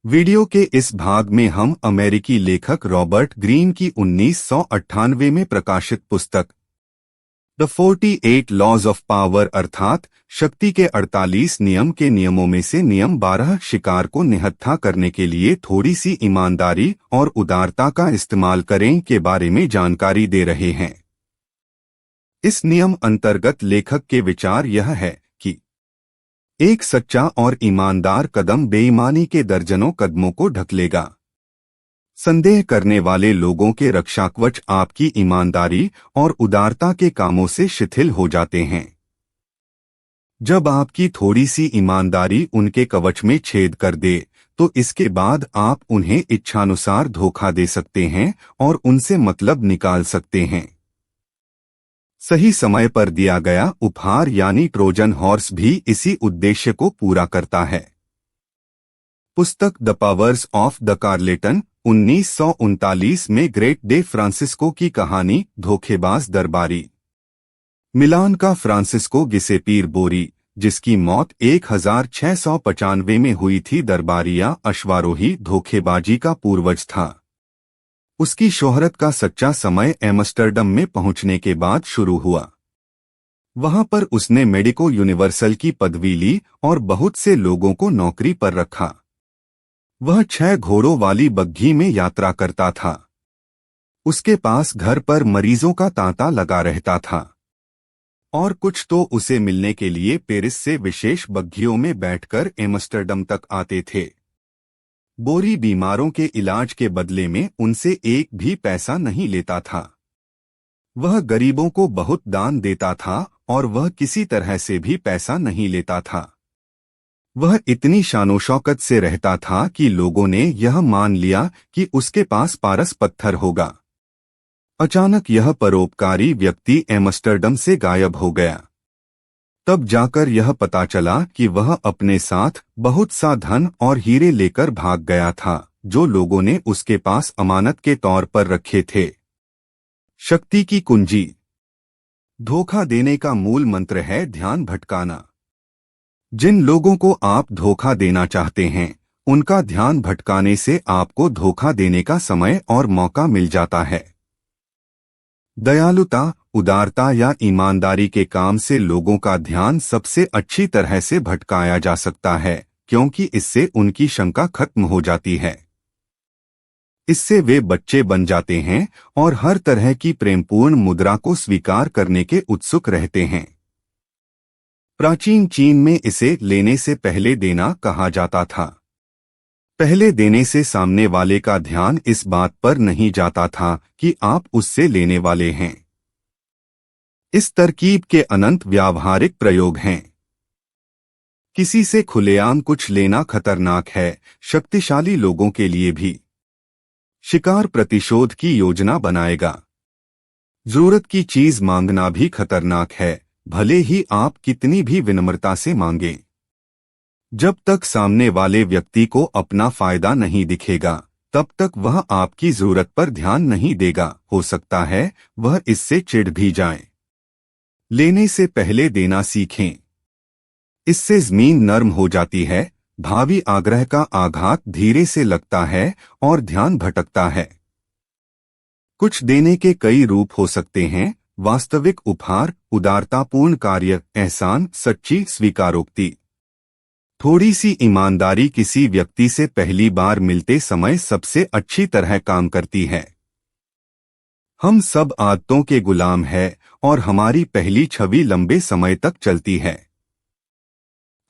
Video के इस भाग में हम अमेरिकी लेखक रॉबर्ट ग्रीन की 1998 में प्रकाशित पुस्तक द 48 लॉज ऑफ पावर अर्थात शक्ति के 48 नियम के नियमों में से नियम 12 शिकार को निहत्था करने के लिए थोड़ी सी ईमानदारी और उदारता का इस्तेमाल करें के बारे में जानकारी दे रहे हैं। इस नियम अंतर्गत लेखक के विचार यह है कि एक सच्चा और ईमानदार कदम बेईमानी के दर्जनों कदमों को ढक लेगा। संदेह करने वाले लोगों के रक्षाकवच आपकी ईमानदारी और उदारता के कामों से शिथिल हो जाते हैं। जब आपकी थोड़ी सी ईमानदारी उनके कवच में छेद कर दे तो इसके बाद आप उन्हें इच्छानुसार धोखा दे सकते हैं और उनसे मतलब निकाल सकते हैं। सही समय पर दिया गया उपहार यानी ट्रोजन हॉर्स भी इसी उद्देश्य को पूरा करता है। पुस्तक the powers of the Carleton 1939 में ग्रेट डे फ्रांसिस्को की कहानी धोखेबाज दरबारी। मिलान का फ्रांसिस्को गिसेपीर बोरी, जिसकी मौत 1695 में हुई थी, दरबारिया अश्वारोही धोखेबाजी का पूर्वज था। उसकी शोहरत का सच्चा समय एम्स्टर्डम में पहुंचने के बाद शुरू हुआ। वहां पर उसने मेडिको यूनिवर्सल की पदवी ली और बहुत से लोगों को नौकरी पर रखा। वह 6 घोड़ों वाली बग्घी में यात्रा करता था। उसके पास घर पर मरीजों का तांता लगा रहता था और कुछ तो उसे मिलने के लिए पेरिस से विशेष बग्घियों में बैठकर एम्स्टर्डम तक आते थे। बोरी बीमारों के इलाज के बदले में उनसे एक भी पैसा नहीं लेता था। वह गरीबों को बहुत दान देता था और वह किसी तरह से भी पैसा नहीं लेता था। वह इतनी शानोशौकत से रहता था कि लोगों ने यह मान लिया कि उसके पास पारस पत्थर होगा। अचानक यह परोपकारी व्यक्ति एम्स्टर्डम से गायब हो गया। तब जाकर यह पता चला कि वह अपने साथ बहुत सा धन और हीरे लेकर भाग गया था, जो लोगों ने उसके पास अमानत के तौर पर रखे थे। शक्ति की कुंजी। धोखा देने का मूल मंत्र है ध्यान भटकाना। जिन लोगों को आप धोखा देना चाहते हैं, उनका ध्यान भटकाने से आपको धोखा देने का समय और मौका मिल जाता है। दयालुता, उदारता या ईमानदारी के काम से लोगों का ध्यान सबसे अच्छी तरह से भटकाया जा सकता है, क्योंकि इससे उनकी शंका खत्म हो जाती है। इससे वे बच्चे बन जाते हैं और हर तरह की प्रेमपूर्ण मुद्रा को स्वीकार करने के उत्सुक रहते हैं। प्राचीन चीन में इसे लेने से पहले देना कहा जाता था। पहले देने से सामने वाले का ध्यान इस बात पर नहीं जाता था कि आप उससे लेने वाले हैं। इस तरकीब के अनंत व्यावहारिक प्रयोग हैं। किसी से खुलेआम कुछ लेना खतरनाक है, शक्तिशाली लोगों के लिए भी। शिकार प्रतिशोध की योजना बनाएगा। जरूरत की चीज मांगना भी खतरनाक है, भले ही आप कितनी भी विनम्रता से मांगें। जब तक सामने वाले व्यक्ति को अपना फायदा नहीं दिखेगा, तब तक वह आपकी जरूरत पर ध्यान नहीं देगा। हो सकता है वह इससे चिढ़ भी जाए। लेने से पहले देना सीखें। इससे जमीन नरम हो जाती है, भावी आग्रह का आघात धीरे से लगता है और ध्यान भटकता है। कुछ देने के कई रूप हो सकते हैं: वास्तविक उपहार, उदारतापूर्ण कार्य, एहसान, सच्ची स्वीकारोक्ति। थोड़ी सी ईमानदारी किसी व्यक्ति से पहली बार मिलते समय सबसे अच्छी तरह काम करती है। हम सब आदतों के गुलाम हैं और हमारी पहली छवि लंबे समय तक चलती है।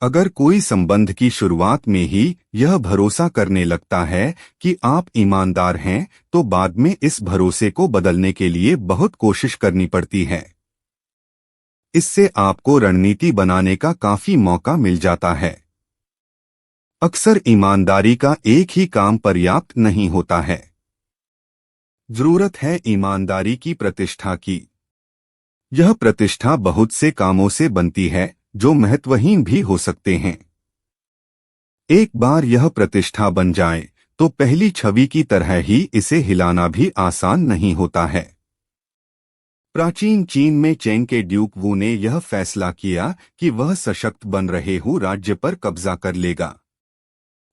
अगर कोई संबंध की शुरुआत में ही यह भरोसा करने लगता है कि आप ईमानदार हैं, तो बाद में इस भरोसे को बदलने के लिए बहुत कोशिश करनी पड़ती है। इससे आपको रणनीति बनाने का काफी मौका मिल जाता है। अक्सर ईमानदारी का एक ही काम पर्याप्त नहीं होता है। जरूरत है ईमानदारी की प्रतिष्ठा की। यह प्रतिष्ठा बहुत से कामों से बनती है जो महत्वहीन भी हो सकते हैं। एक बार यह प्रतिष्ठा बन जाए तो पहली छवि की तरह ही इसे हिलाना भी आसान नहीं होता है। प्राचीन चीन में चेंग के ड्यूक वू ने यह फैसला किया कि वह सशक्त बन रहे राज्य पर कब्जा कर लेगा।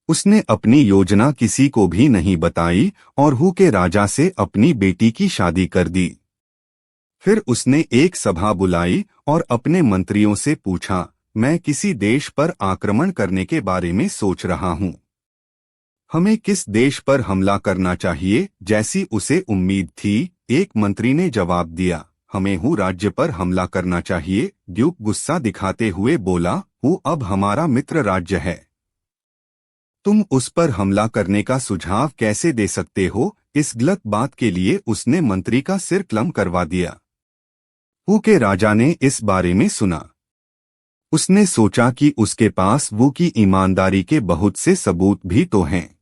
उसने अपनी योजना किसी को भी नहीं बताई और हू के राजा से अपनी बेटी की शादी कर दी। फिर उसने एक सभा बुलाई और अपने मंत्रियों से पूछा, मैं किसी देश पर आक्रमण करने के बारे में सोच रहा हूं। हमें किस देश पर हमला करना चाहिए? जैसी उसे उम्मीद थी, एक मंत्री ने जवाब दिया, हमें हू राज्य पर हमला करना चाहिए। ड्यूक गुस्सा दिखाते हुए बोला, हू अब हमारा मित्र राज्य है, तुम उस पर हमला करने का सुझाव कैसे दे सकते हो? इस गलत बात के लिए उसने मंत्री का सिर कलम करवा दिया। हू के राजा ने इस बारे में सुना। उसने सोचा कि उसके पास वो की ईमानदारी के बहुत से सबूत भी तो हैं।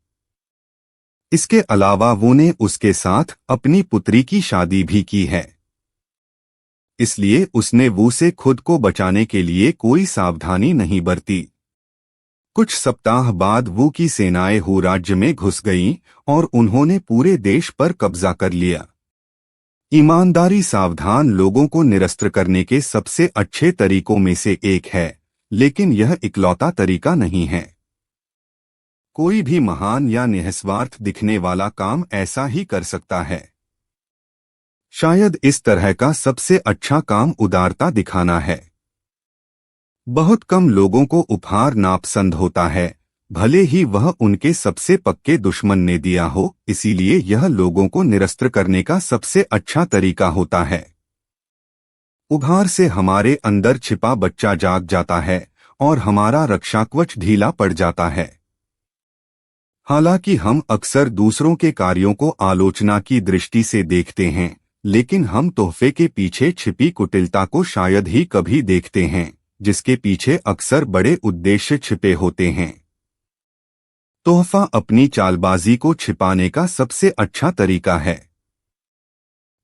इसके अलावा वो ने उसके साथ अपनी पुत्री की शादी भी की है, इसलिए उसने वो से खुद को बचाने के लिए कोई सावधानी नहीं बरती। कुछ सप्ताह बाद वो की सेनाएं हू राज्य में घुस गईं और उन्होंने पूरे देश पर कब्जा कर लिया। ईमानदारी सावधान लोगों को निरस्त करने के सबसे अच्छे तरीकों में से एक है, लेकिन यह इकलौता तरीका नहीं है। कोई भी महान या निस्वार्थ दिखने वाला काम ऐसा ही कर सकता है। शायद इस तरह का सबसे अच्छा काम उदारता दिखाना है। बहुत कम लोगों को उपहार नापसंद होता है, भले ही वह उनके सबसे पक्के दुश्मन ने दिया हो, इसीलिए यह लोगों को निरस्त करने का सबसे अच्छा तरीका होता है। उपहार से हमारे अंदर छिपा बच्चा जाग जाता है और हमारा रक्षाकवच ढीला पड़ जाता है। हालांकि हम अक्सर दूसरों के कार्यों को आलोचना की दृष्टि से देखते हैं, लेकिन हम तोहफे के पीछे छिपी कुटिलता को शायद ही कभी देखते हैं, जिसके पीछे अक्सर बड़े उद्देश्य छिपे होते हैं। तोहफा अपनी चालबाजी को छिपाने का सबसे अच्छा तरीका है।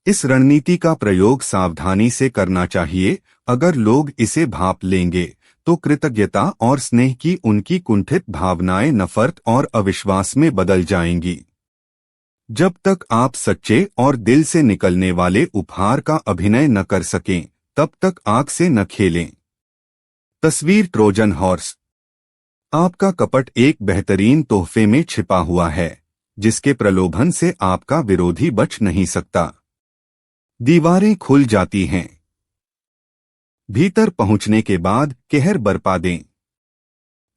इस रणनीति का प्रयोग सावधानी से करना चाहिए। अगर लोग इसे भांप लेंगे तो कृतज्ञता और स्नेह की उनकी कुंठित भावनाएं नफरत और अविश्वास में बदल जाएंगी। जब तक आप सच्चे और दिल से निकलने वाले उपहार का अभिनय न कर सकें, तब तक आग से न खेलें। तस्वीर ट्रोजन हॉर्स। आपका कपट एक बेहतरीन तोहफे में छिपा हुआ है, जिसके प्रलोभन से आपका विरोधी बच नहीं सकता। दीवारें खुल जाती हैं। भीतर पहुंचने के बाद कहर बरपा दें।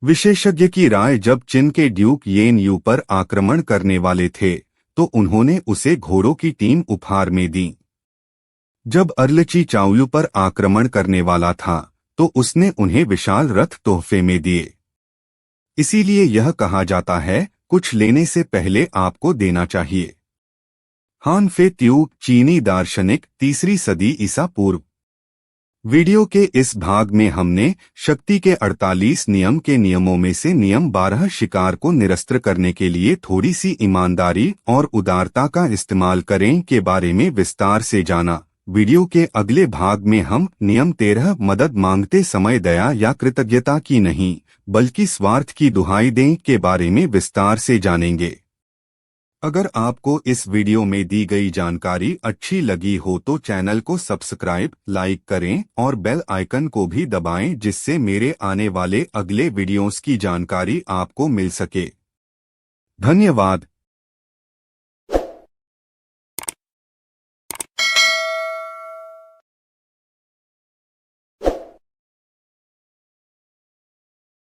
विशेषज्ञ की राय, जब चिन के ड्यूक येन यू पर आक्रमण करने वाले थे तो उन्होंने उसे घोड़ों की टीम उपहार में दी। जब अर्लची चाओयू पर आक्रमण करने वाला था तो उसने उन्हें विशाल रथ तोहफे में दिए। इसीलिए यह कहा जाता है, कुछ लेने से पहले आपको देना चाहिए। हान फे त्यू, चीनी दार्शनिक, 3री सदी ईसा पूर्व। वीडियो के इस भाग में हमने शक्ति के 48 नियम के नियमों में से नियम 12 शिकार को निरस्त करने के लिए थोड़ी सी ईमानदारी और उदारता का इस्तेमाल करें के बारे में विस्तार से जाना। वीडियो के अगले भाग में हम नियम 13 मदद मांगते समय दया या कृतज्ञता की नहीं बल्कि स्वार्थ की दुहाई दें के बारे में विस्तार से जानेंगे। अगर आपको इस वीडियो में दी गई जानकारी अच्छी लगी हो तो चैनल को सब्सक्राइब, लाइक करें और बेल आइकन को भी दबाएं, जिससे मेरे आने वाले अगले वीडियोस की जानकारी आपको मिल सके। धन्यवाद।